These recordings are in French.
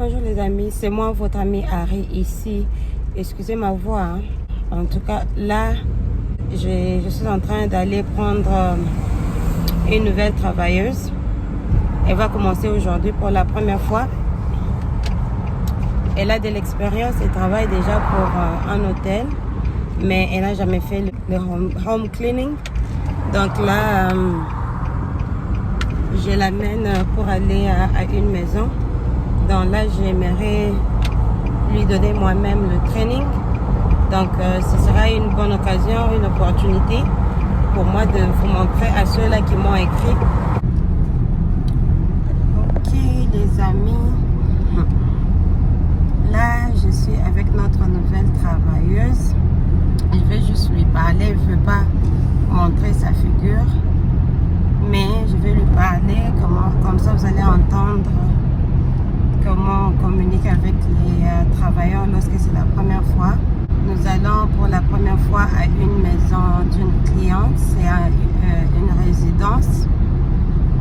Bonjour les amis, c'est moi votre ami Harry ici. Excusez ma voix, hein. En tout cas là je suis en train d'aller prendre une nouvelle travailleuse. Elle va commencer aujourd'hui pour la première fois. Elle a de l'expérience, elle travaille déjà pour un hôtel, mais elle n'a jamais fait le home cleaning. Donc là je l'amène pour aller à une maison. Donc là j'aimerais lui donner moi-même le training. Donc ce sera une bonne occasion, une opportunité pour moi de vous montrer à ceux-là qui m'ont écrit. Ok les amis, là je suis avec notre nouvelle travailleuse. Je vais juste lui parler, je ne veux pas montrer sa figure, mais je vais lui parler, comme ça vous allez entendre comment on communique avec les travailleurs lorsque c'est la première fois. Nous allons pour la première fois à une maison d'une cliente, c'est une résidence.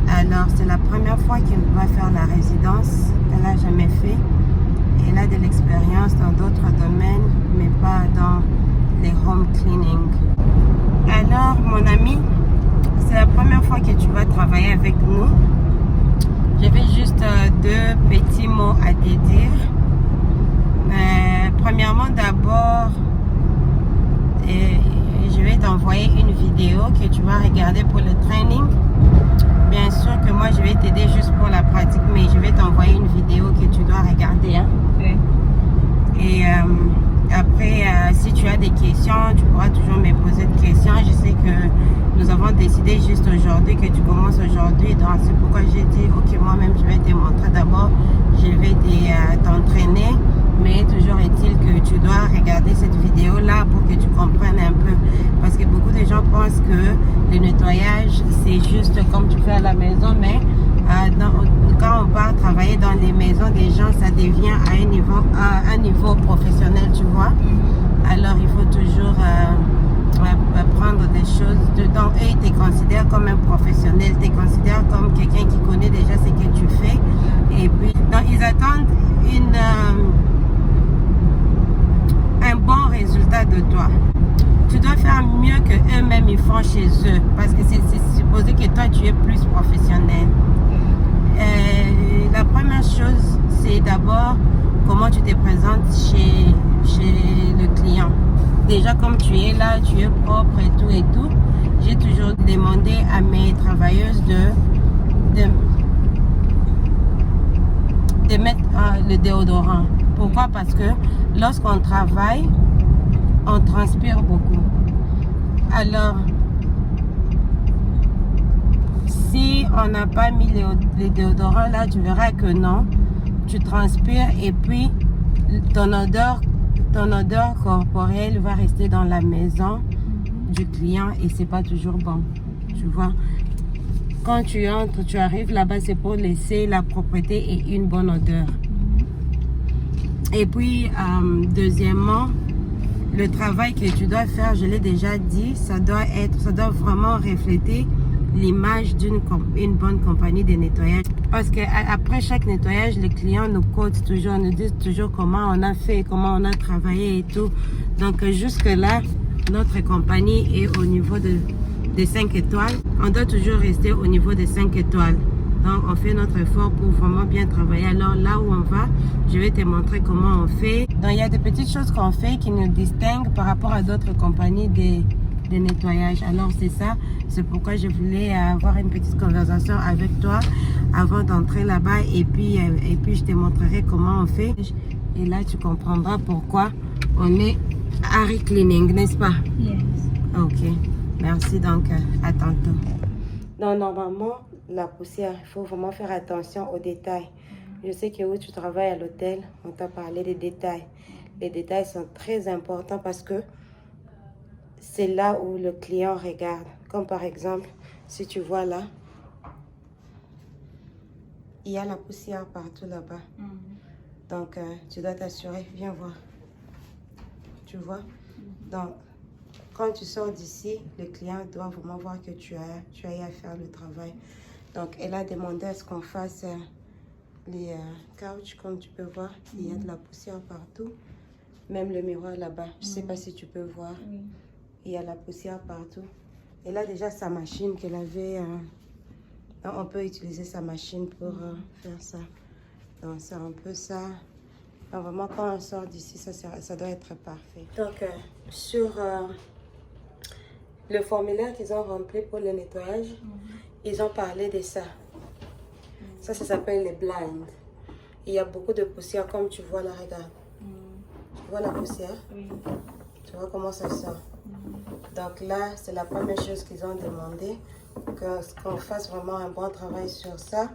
Alors c'est la première fois qu'elle va faire la résidence, elle n'a jamais fait. Elle a de l'expérience dans d'autres domaines, mais pas dans les home cleaning. Alors mon ami, c'est la première fois que tu vas travailler avec nous. J'avais juste deux petits mots à te dire. Premièrement, d'abord, je vais t'envoyer une vidéo que tu vas regarder pour le training. Bien sûr que moi, je vais t'aider juste pour la pratique, mais je vais t'envoyer une vidéo que tu dois regarder. Hein? Oui. Et après, si tu as des questions, tu pourras toujours me poser des questions. Je sais que nous avons décidé juste aujourd'hui que tu commences aujourd'hui. Donc, c'est pourquoi j'ai dit, ok, moi-même, je vais te montrer d'abord. Je vais t'entraîner. Mais toujours est-il que tu dois regarder cette vidéo-là pour que tu comprennes un peu. Parce que beaucoup de gens pensent que le nettoyage, c'est juste comme tu fais à la maison. Mais quand on va travailler dans les maisons des gens, ça devient à un niveau professionnel, tu vois. Alors, il faut toujours prendre des choses dedans. Et ils te considèrent comme un professionnel, ils te considèrent comme quelqu'un qui connaît déjà ce que tu fais. Et puis, donc, ils attendent un bon résultat de toi. Tu dois faire mieux que eux-mêmes ils font chez eux, parce que c'est supposé que toi tu es plus professionnel. La première chose, c'est d'abord comment tu te présentes chez le client. Déjà comme tu es là, tu es propre et tout. J'ai toujours demandé à mes travailleuses de mettre le déodorant. Pourquoi? Parce que lorsqu'on travaille, on transpire beaucoup. Alors, si on n'a pas mis les déodorants là, tu verras que non, tu transpires et puis ton odeur corporelle va rester dans la maison du client et c'est pas toujours bon. Tu vois? Quand tu entres, tu arrives là-bas, c'est pour laisser la propreté et une bonne odeur. Et puis, deuxièmement, le travail que tu dois faire, je l'ai déjà dit, ça doit vraiment refléter l'image d'une bonne compagnie de nettoyage. Parce qu'après chaque nettoyage, les clients nous coachent toujours, nous disent toujours comment on a fait, comment on a travaillé et tout. Donc, jusque-là, notre compagnie est au niveau des 5 étoiles. On doit toujours rester au niveau des 5 étoiles. Donc, on fait notre effort pour vraiment bien travailler. Alors, là où on va, je vais te montrer comment on fait. Donc, il y a des petites choses qu'on fait qui nous distinguent par rapport à d'autres compagnies de nettoyage. Alors, c'est ça. C'est pourquoi je voulais avoir une petite conversation avec toi avant d'entrer là-bas. Et puis, je te montrerai comment on fait. Et là, tu comprendras pourquoi on est Harry Cleaning, n'est-ce pas? Yes. Ok. Merci. Donc, à tantôt. Donc, normalement, la poussière, il faut vraiment faire attention aux détails. Je sais que où tu travailles à l'hôtel, on t'a parlé des détails. Les détails sont très importants parce que c'est là où le client regarde. Comme par exemple, si tu vois là, il y a la poussière partout là-bas. Donc, tu dois t'assurer, viens voir. Tu vois? Donc, quand tu sors d'ici, le client doit vraiment voir que tu as eu à faire le travail. Donc, elle a demandé à ce qu'on fasse les couches, comme tu peux voir, il y a de la poussière partout. Même le miroir là-bas, je sais pas si tu peux voir. Il y a la poussière partout. Et là déjà sa machine qu'elle avait, on peut utiliser sa machine pour faire ça. Donc c'est un peu ça. Donc, vraiment quand on sort d'ici, ça doit être parfait. Donc sur le formulaire qu'ils ont rempli pour le nettoyage, ils ont parlé de ça. Ça s'appelle les blinds. Il y a beaucoup de poussière comme tu vois là, regarde. Tu vois la poussière? Tu vois comment ça sort? Donc là, c'est la première chose qu'ils ont demandé, qu'on fasse vraiment un bon travail sur ça.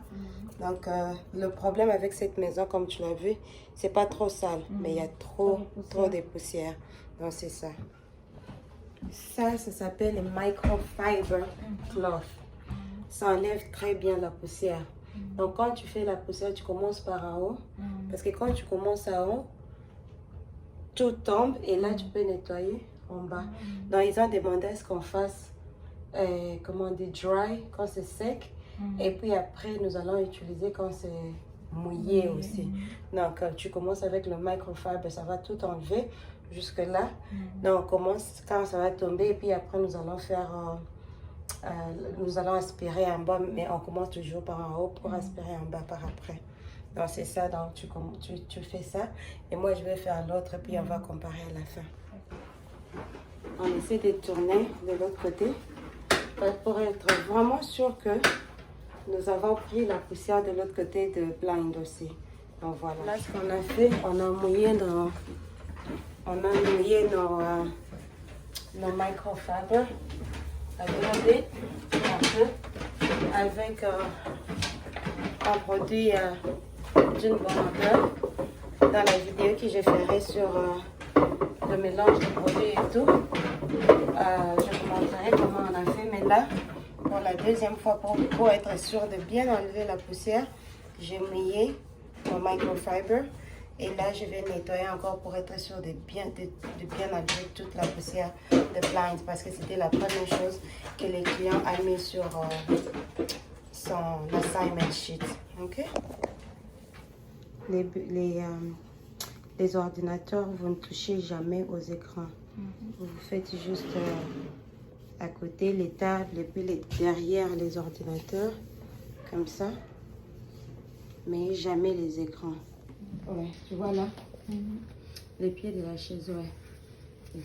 Donc le problème avec cette maison, comme tu l'as vu, c'est pas trop sale, mais il y a trop de poussière. Donc c'est ça. Ça s'appelle le microfiber cloth. Ça enlève très bien la poussière. Donc quand tu fais la poussière, tu commences par en haut. Parce que quand tu commences en haut, tout tombe et là tu peux nettoyer en bas. Donc ils ont demandé à ce qu'on fasse, comment on dit, dry quand c'est sec. Et puis après nous allons utiliser quand c'est mouillé aussi. Donc tu commences avec le microfiber, ça va tout enlever jusque là. Donc on commence quand ça va tomber et puis après nous allons faire, nous allons aspirer en bas, mais on commence toujours par en haut pour aspirer en bas par après. Donc c'est ça, donc tu fais ça et moi je vais faire l'autre et puis on va comparer à la fin. On essaie de tourner de l'autre côté pour être vraiment sûr que nous avons pris la poussière de l'autre côté de blind aussi. Donc voilà. Là ce qu'on a fait, on a mouillé nos microfiber. Regardez un peu avec un produit d'une bonne ampleur. Dans la vidéo que je ferai sur le mélange de produits et tout, je vous montrerai comment on a fait. Mais là, pour la deuxième fois, pour être sûr de bien enlever la poussière, j'ai mouillé mon microfiber. Et là, je vais nettoyer encore pour être sûr de bien enlever toute la poussière de blinds. Parce que c'était la première chose que les clients ont mis sur son assignment sheet. Ok? Les ordinateurs, vous ne touchez jamais aux écrans. Vous faites juste à côté les tables et puis derrière les ordinateurs. Comme ça. Mais jamais les écrans. Ouais, tu vois là, les pieds de la chaise, ouais.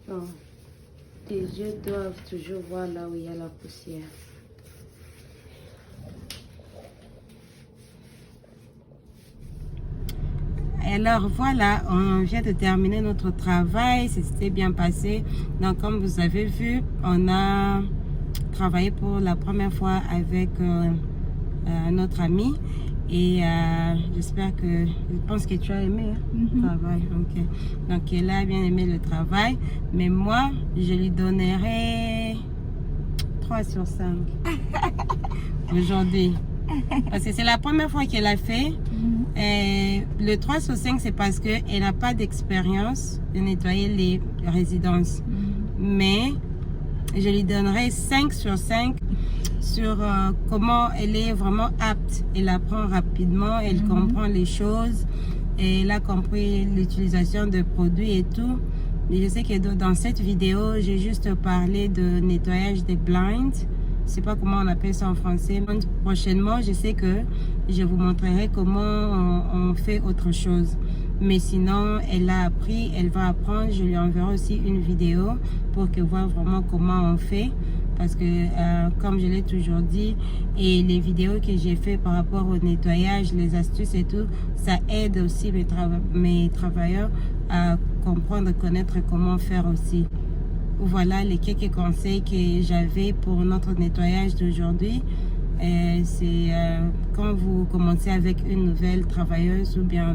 Donc, tes yeux doivent toujours voir là où il y a la poussière. Alors voilà, on vient de terminer notre travail, c'était bien passé. Donc comme vous avez vu, on a travaillé pour la première fois avec notre ami et j'espère que, je pense que tu as aimé le travail. Okay. Donc elle a bien aimé le travail, mais moi je lui donnerai 3 sur 5 aujourd'hui parce que c'est la première fois qu'elle a fait. Et le 3 sur 5 c'est parce qu'elle n'a pas d'expérience de nettoyer les résidences, mais je lui donnerai 5 sur 5 sur comment elle est vraiment apte. Elle apprend rapidement, elle comprend les choses, et elle a compris l'utilisation de produits et tout. Mais je sais que dans cette vidéo, j'ai juste parlé de nettoyage des blinds. Je sais pas comment on appelle ça en français. Prochainement, je sais que je vous montrerai comment on fait autre chose. Mais sinon, elle a appris, elle va apprendre. Je lui enverrai aussi une vidéo pour qu'elle voit vraiment comment on fait. Parce que, comme je l'ai toujours dit, et les vidéos que j'ai fait par rapport au nettoyage, les astuces et tout, ça aide aussi mes travailleurs à comprendre, connaître comment faire aussi. Voilà les quelques conseils que j'avais pour notre nettoyage d'aujourd'hui. C'est quand vous commencez avec une nouvelle travailleuse ou bien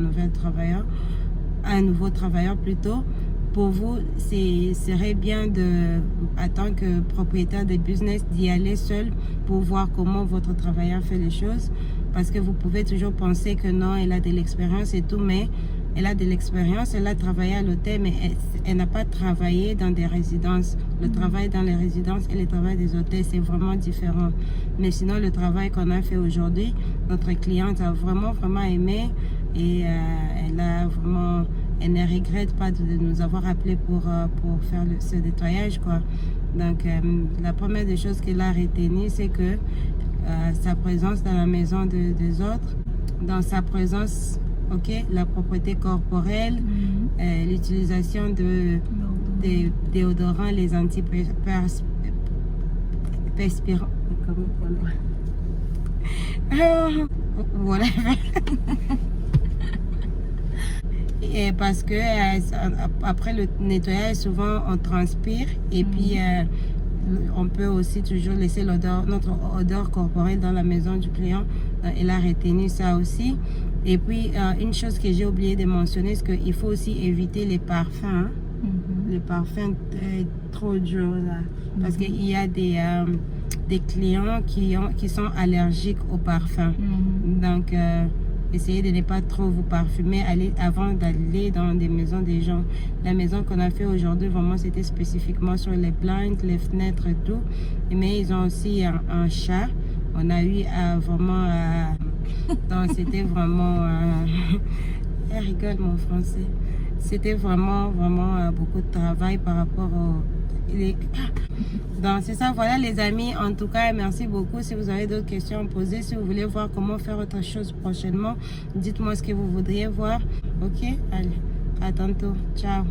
un nouveau travailleur plutôt, pour vous, serait bien en tant que propriétaire de business, d'y aller seul pour voir comment votre travailleur fait les choses. Parce que vous pouvez toujours penser que non, elle a de l'expérience et tout, mais elle a de l'expérience, elle a travaillé à l'hôtel, mais elle n'a pas travaillé dans des résidences. Le travail dans les résidences et le travail des hôtels, c'est vraiment différent. Mais sinon, le travail qu'on a fait aujourd'hui, notre cliente a vraiment aimé et elle ne regrette pas de nous avoir appelé pour faire ce nettoyage, quoi. Donc, la première des choses qu'elle a retenues, c'est que sa présence dans la maison des autres, dans sa présence, ok, la propreté corporelle, l'utilisation des déodorants, les antiperspirants, voilà. Et parce que après le nettoyage, souvent on transpire et puis on peut aussi toujours laisser notre odeur corporelle dans la maison du client. Elle a retenu ça aussi. Et puis une chose que j'ai oublié de mentionner, c'est qu'il faut aussi éviter les parfums. Hein? Les parfums trop durs là. Parce qu'il y a des clients qui sont allergiques aux parfums. Donc essayez de ne pas trop vous parfumer avant d'aller dans des maisons des gens. La maison qu'on a fait aujourd'hui, vraiment, c'était spécifiquement sur les blinds, les fenêtres et tout. Mais ils ont aussi un chat. On a eu vraiment... donc, c'était vraiment... Elle rigole, mon français. C'était vraiment beaucoup de travail par rapport au... Donc c'est ça, voilà les amis, en tout cas merci beaucoup. Si vous avez d'autres questions à poser, si vous voulez voir comment faire autre chose prochainement, dites-moi ce que vous voudriez voir. Ok, allez, à tantôt, ciao.